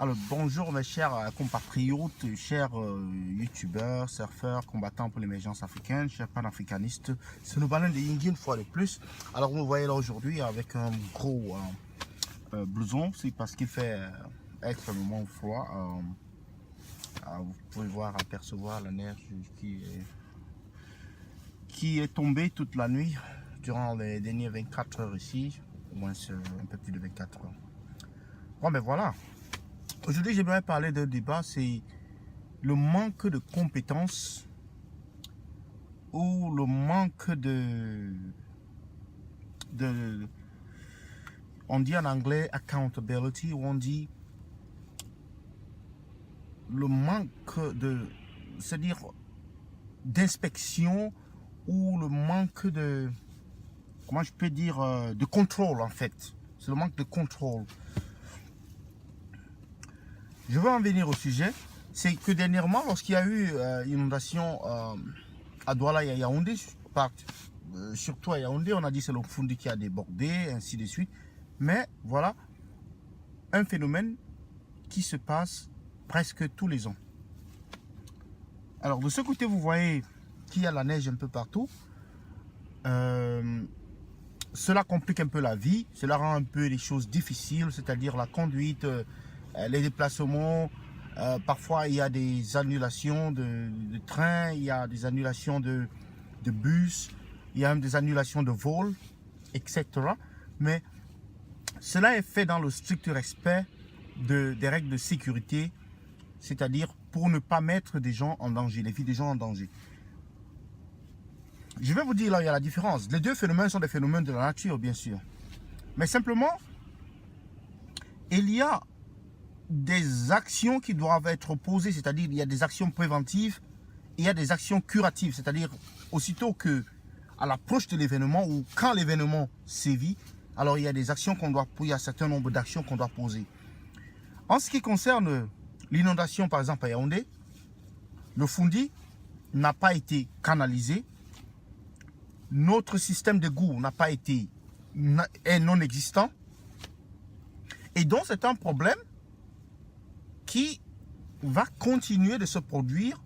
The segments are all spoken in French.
Alors bonjour mes chers compatriotes, chers youtubeurs, surfeurs, combattants pour l'émergence africaine, chers panafricanistes. C'est le ballon de Yingui une fois de plus. Alors vous me voyez là aujourd'hui avec un gros blouson, c'est parce qu'il fait extrêmement froid. Vous pouvez voir, apercevoir la neige qui est tombée toute la nuit durant les dernières 24 heures ici, au moins un peu plus de 24 heures. Bon ben voilà. Aujourd'hui, j'aimerais parler d'un débat, c'est le manque de compétences ou le manque on dit en anglais accountability, ou on dit le manque c'est-à-dire d'inspection ou le manque de, comment je peux dire, de contrôle en fait. C'est le manque de contrôle. Je veux en venir au sujet, c'est que dernièrement, lorsqu'il y a eu inondation à Douala et à Yaoundé, surtout à Yaoundé, on a dit que c'est le Fundi qui a débordé, ainsi de suite. Mais voilà, un phénomène qui se passe presque tous les ans. Alors de ce côté, vous voyez qu'il y a la neige un peu partout. Cela complique un peu la vie, cela rend un peu les choses difficiles, c'est-à-dire la conduite, les déplacements, parfois il y a des annulations de trains, il y a des annulations de bus, il y a même des annulations de vols, etc. Mais cela est fait dans le strict respect des règles de sécurité, c'est-à-dire pour ne pas mettre des gens en danger, les vies des gens en danger. Je vais vous dire là, il y a la différence. Les deux phénomènes sont des phénomènes de la nature, bien sûr. Mais simplement, il y a des actions qui doivent être posées, c'est-à-dire il y a des actions préventives et il y a des actions curatives, c'est-à-dire aussitôt que à l'approche de l'événement ou quand l'événement sévit, alors il y a des actions qu'on doit poser, il y a un certain nombre d'actions qu'on doit poser. En ce qui concerne l'inondation par exemple à Yaoundé, le Fundi n'a pas été canalisé, notre système d'égout n'a pas été, est non existant, et donc c'est un problème qui va continuer de se produire.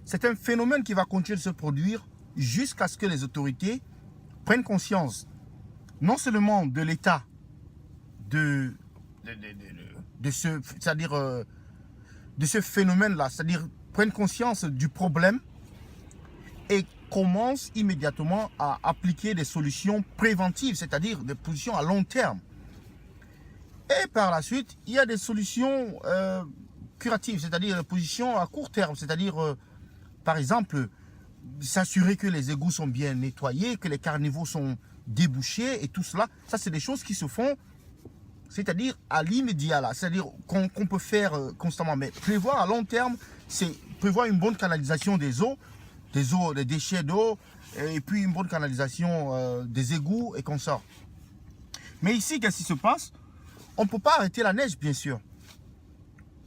C'est un phénomène qui va continuer de se produire jusqu'à ce que les autorités prennent conscience non seulement de l'état de ce phénomène-là, c'est-à-dire prennent conscience du problème et commencent immédiatement à appliquer des solutions préventives, c'est-à-dire des positions à long terme. Et par la suite, il y a des solutions curatives, c'est-à-dire des positions à court terme, c'est-à-dire, par exemple, s'assurer que les égouts sont bien nettoyés, que les caniveaux sont débouchés et tout cela. Ça, c'est des choses qui se font, c'est-à-dire à l'immédiat, là, c'est-à-dire qu'on peut faire constamment. Mais prévoir à long terme, c'est prévoir une bonne canalisation des eaux, des déchets d'eau, et puis une bonne canalisation des égouts et consorts. Mais ici, qu'est-ce qui se passe? On ne peut pas arrêter la neige, bien sûr.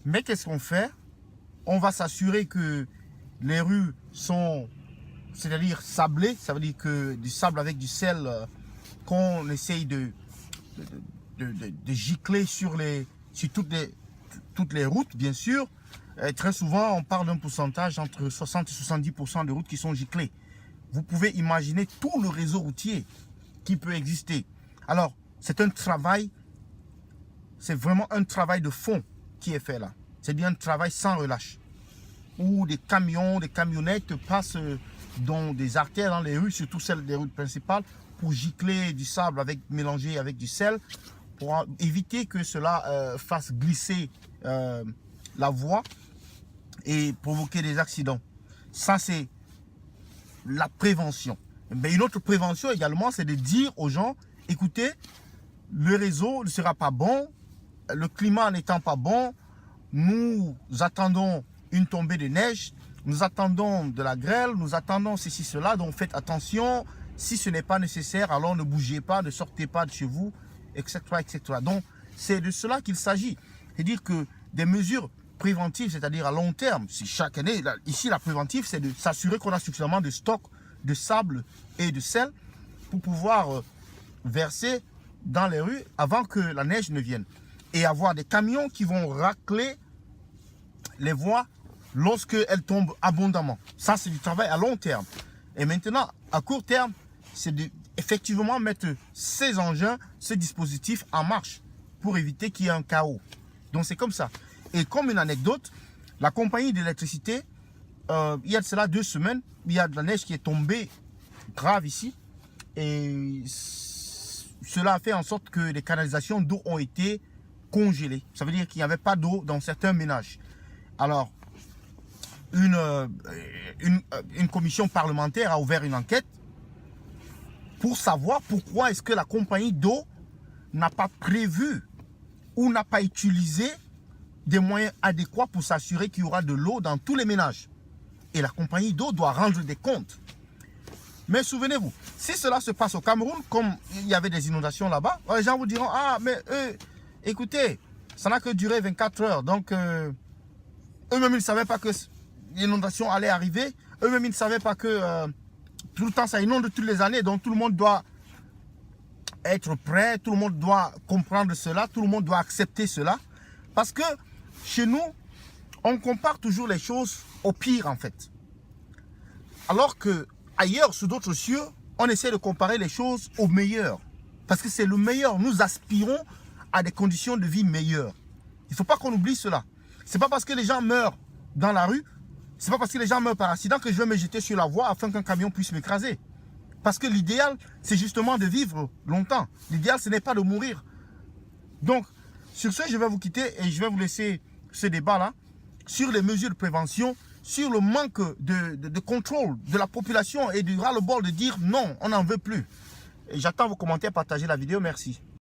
Mais qu'est-ce qu'on fait? On va s'assurer que les rues sont, c'est-à-dire sablées. Ça veut dire que du sable avec du sel qu'on essaye de gicler sur toutes les routes, bien sûr. Et très souvent, on parle d'un pourcentage entre 60 et 70% de routes qui sont giclées. Vous pouvez imaginer tout le réseau routier qui peut exister. Alors, c'est un travail. C'est vraiment un travail de fond qui est fait là. C'est bien un travail sans relâche. Où des camions, des camionnettes passent dans des artères, dans les rues, surtout celles des routes principales, pour gicler du sable mélangé avec du sel, pour éviter que cela fasse glisser la voie et provoquer des accidents. Ça, c'est la prévention. Mais une autre prévention également, c'est de dire aux gens, écoutez, le réseau ne sera pas bon, le climat n'étant pas bon, nous attendons une tombée de neige, nous attendons de la grêle, nous attendons ceci, cela, donc faites attention, si ce n'est pas nécessaire, alors ne bougez pas, ne sortez pas de chez vous, etc. etc. Donc c'est de cela qu'il s'agit, c'est-à-dire que des mesures préventives, c'est-à-dire à long terme, si chaque année, ici la préventive, c'est de s'assurer qu'on a suffisamment de stock de sable et de sel pour pouvoir verser dans les rues avant que la neige ne vienne. et avoir des camions qui vont racler les voies lorsqu'elles tombent abondamment. Ça, c'est du travail à long terme. Et maintenant, à court terme, c'est effectivement mettre ces engins, ces dispositifs en marche pour éviter qu'il y ait un chaos. Donc, c'est comme ça. Et comme une anecdote, la compagnie d'électricité, il y a de cela 2 semaines, il y a de la neige qui est tombée grave ici. Et cela a fait en sorte que les canalisations d'eau ont été congelées. Ça veut dire qu'il n'y avait pas d'eau dans certains ménages. Alors, une commission parlementaire a ouvert une enquête pour savoir pourquoi est-ce que la compagnie d'eau n'a pas prévu ou n'a pas utilisé des moyens adéquats pour s'assurer qu'il y aura de l'eau dans tous les ménages. Et la compagnie d'eau doit rendre des comptes. Mais souvenez-vous, si cela se passe au Cameroun, comme il y avait des inondations là-bas, les gens vous diront, ah mais écoutez, ça n'a que duré 24 heures, donc eux-mêmes ils ne savaient pas que l'inondation allait arriver, eux-mêmes ils ne savaient pas que tout le temps ça inonde toutes les années, donc tout le monde doit être prêt, tout le monde doit comprendre cela, tout le monde doit accepter cela, parce que chez nous, on compare toujours les choses au pire en fait. Alors que ailleurs, sur d'autres cieux, on essaie de comparer les choses au meilleur. Parce que c'est le meilleur. Nous aspirons à des conditions de vie meilleures. Il ne faut pas qu'on oublie cela. Ce n'est pas parce que les gens meurent dans la rue, ce n'est pas parce que les gens meurent par accident que je vais me jeter sur la voie afin qu'un camion puisse m'écraser. Parce que l'idéal, c'est justement de vivre longtemps. L'idéal, ce n'est pas de mourir. Donc, sur ce, je vais vous quitter et je vais vous laisser ce débat-là sur les mesures de prévention, sur le manque de contrôle de la population et du ras-le-bol de dire non, on n'en veut plus. J'attends vos commentaires, partagez la vidéo, merci.